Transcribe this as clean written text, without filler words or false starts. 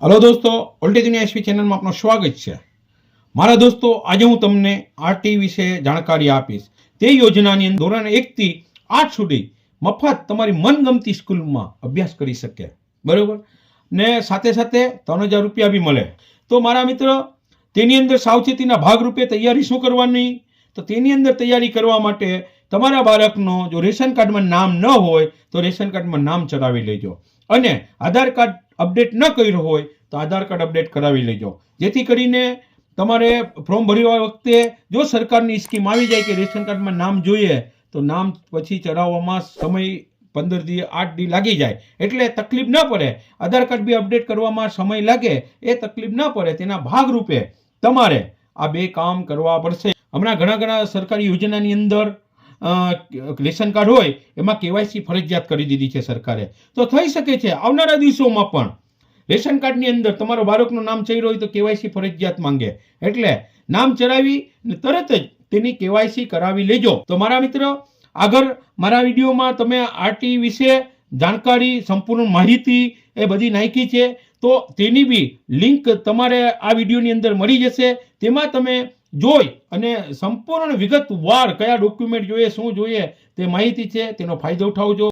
Hello दोस्तों, उल्टी दुनिया एसपी चैनल में आपનું સ્વાગત છે। મારા દોસ્તો, આજે હું તમને આરટી વિશે જાણકારી આપીશ। તે યોજનાની અંદર ધોરણ 1 થી 8 સુધી મફત તમારી મનગમતી સ્કૂલમાં અભ્યાસ કરી શકે, બરોબર ને સાથે સાથે 3000 રૂપિયા બી મળે। તો મારા મિત્રો, તેની અંદર સાવચેતીના ભાગરૂપે તૈયારી શું કરવાની? તો તેની અંદર તૈયારી કરવા માટે તમારા બાળકનો જો રેશન કાર્ડમાં નામ ન હોય તો રેશન કાર્ડમાં નામ ચડાવી લેજો, અને આધાર કાર્ડ અપડેટ ન કર્યું હોય તો આધાર કાર્ડ અપડેટ કરાવી લેજો, જેથી કરીને તમારે ફોર્મ ભરવા વખતે જો સરકારની સ્કીમ આવી જાય કે રેશન કાર્ડમાં નામ જોઈએ તો નામ પછી ચડાવવામાં સમય 15 દી 8 દી લાગી જાય, એટલે તકલીફ ન પડે। આધાર કાર્ડ બી અપડેટ કરવામાં સમય લાગે એ તકલીફ ન પડે, તેના ભાગરૂપે તમારે આ બે કામ કરવા પડશે। હમણાં ઘણા સરકારી યોજનાની અંદર રેશન કાર્ડ હોય એમાં કેવાયસી ફરજિયાત કરી દીધી છે સરકારે। તો થઈ શકે છે આવનારા દિવસોમાં પણ રેશન કાર્ડની અંદર તમારો બાળકનું નામ ચડ્યું હોય તો કેવાયસી ફરજિયાત માંગે, એટલે નામ ચડાવી તરત જ તેની કેવાયસી કરાવી લેજો। તો મારા મિત્રો, આગળ મારા વિડીયોમાં તમે આરટી વિશે જાણકારી, સંપૂર્ણ માહિતી એ બધી નાખી છે, તો તેની બી લિંક તમારે આ વિડીયોની અંદર મળી જશે। તેમાં તમે જોઈ અને સંપૂર્ણ વિગતવાર કયા ડોક્યુમેન્ટ જોઈએ, શું જોઈએ તે માહિતી છે, તેનો ફાયદો ઉઠાવજો।